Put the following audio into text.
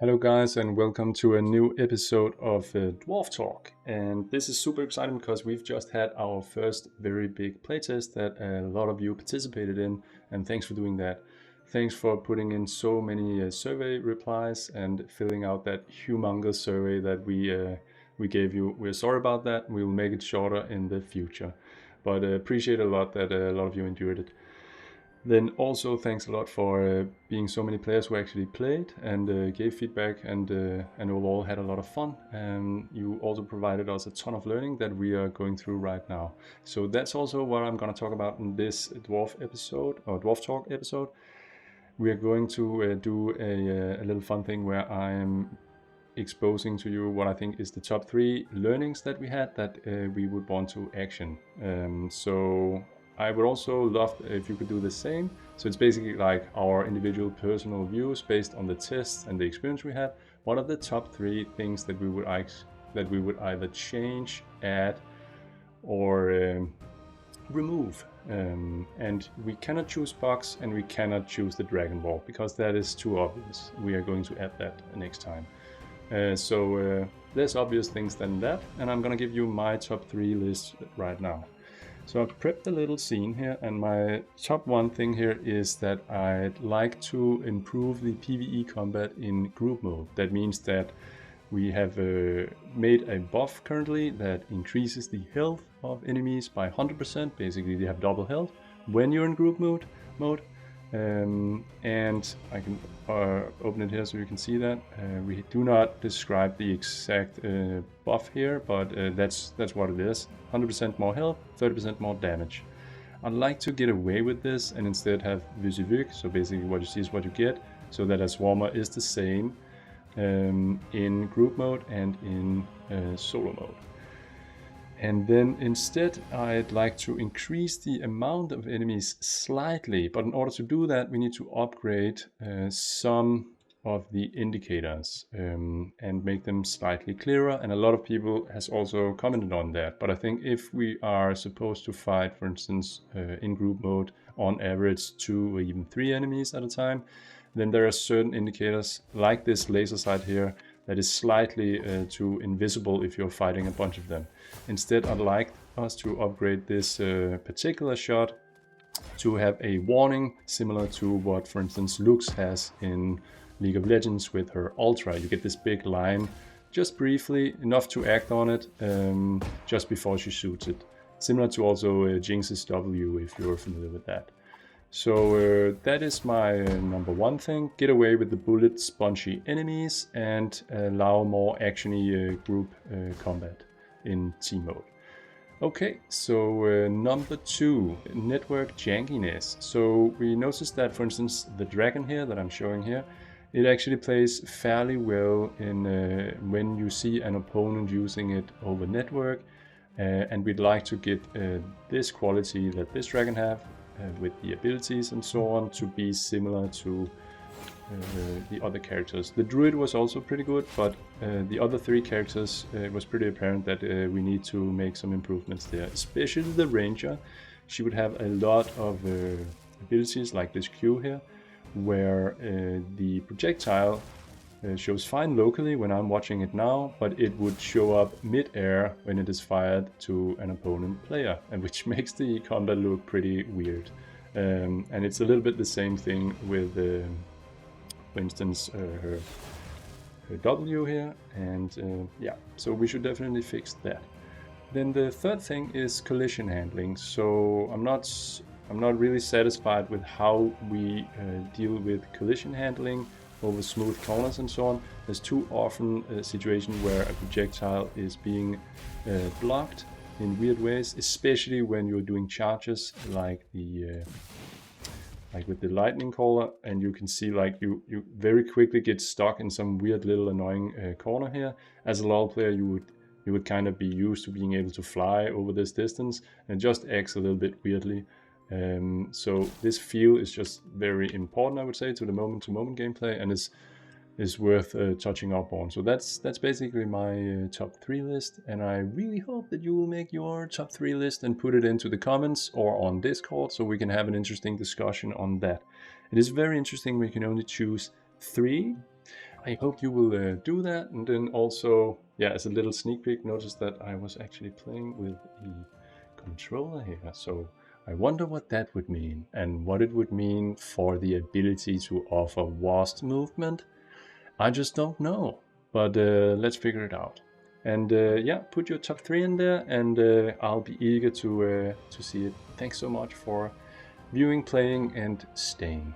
Hello guys and welcome to a new episode of Dwarf Talk. And this is super exciting because we've just had our first very big playtest that a lot of you participated in, and thanks for doing that. Thanks for putting in so many survey replies and filling out that humongous survey that we gave you. We're sorry about that. We'll make it shorter in the future, but appreciate a lot that a lot of you endured it. Then also thanks a lot for being so many players who actually played and gave feedback and overall had a lot of fun. You also provided us a ton of learning that we are going through right now. So that's also what I'm going to talk about in this Dwarf episode or Dwarf Talk episode. We are going to do a little fun thing where I am exposing to you what I think is the top 3 learnings that we had that we would want to action. So I would also love if you could do the same. So it's basically like our individual personal views based on the tests and the experience we had. What are the top 3 things that we would either change, add, or remove? And we cannot choose box and we cannot choose the Dragon Ball because that is too obvious. We are going to add that next time. So less obvious things than that, and I'm gonna give you my top 3 list right now. So I've prepped a little scene here, and my top 1 thing here is that I'd like to improve the PvE combat in group mode. That means that we have made a buff currently that increases the health of enemies by 100%. Basically, they have double health when you're in group mode. And I can open it here so you can see that. We do not describe the exact buff here, but that's what it is. 100% more health, 30% more damage. I'd like to get away with this and instead have Visivik, so basically what you see is what you get, so that a Swarmer is the same in group mode and in solo mode. And then instead I'd like to increase the amount of enemies slightly, but in order to do that we need to upgrade some of the indicators and make them slightly clearer, and a lot of people has also commented on that. But I think if we are supposed to fight, for instance, in group mode on average 2 or even 3 enemies at a time, then there are certain indicators like this laser sight here that is slightly too invisible if you're fighting a bunch of them. Instead, I'd like us to upgrade this particular shot to have a warning similar to what, for instance, Lux has in League of Legends with her Ultra. You get this big line just briefly, enough to act on it just before she shoots it. Similar to also Jinx's W, if you're familiar with that. So that is my number 1 thing. Get away with the bullet spongy enemies and allow more actiony group combat in team mode. Okay, so number 2, network jankiness. So we noticed that, for instance, the dragon here that I'm showing here, it actually plays fairly well in when you see an opponent using it over network, and we'd like to get this quality that this dragon have with the abilities and so on to be similar to the other characters. The druid was also pretty good, but the other 3 characters, it was pretty apparent that we need to make some improvements there. Especially the ranger. She would have a lot of abilities like this Q here, where the projectile shows fine locally when I'm watching it now, but it would show up mid-air when it is fired to an opponent player, and which makes the combat look pretty weird. And it's a little bit the same thing with, for instance, her W here, and yeah, so we should definitely fix that. Then the third thing is collision handling. So I'm not really satisfied with how we deal with collision handling over smooth corners and so on. There's too often a situation where a projectile is being blocked in weird ways, especially when you're doing charges like the like with the lightning caller, and you can see like you very quickly get stuck in some weird little annoying corner here. As a LoL player, you would kind of be used to being able to fly over this distance, and it just acts a little bit weirdly. So this feel is just very important, I would say, to the moment-to-moment gameplay, and is worth touching up on. So that's basically my top 3 list, and I really hope that you will make your top 3 list and put it into the comments or on Discord so we can have an interesting discussion on that. It is very interesting we can only choose 3. I hope you will do that. And then also, yeah, as a little sneak peek, notice that I was actually playing with a controller here. So I wonder what that would mean and what it would mean for the ability to offer vast movement. I just don't know, but let's figure it out. And yeah, put your top 3 in there, and I'll be eager to see it. Thanks so much for viewing, playing, and staying.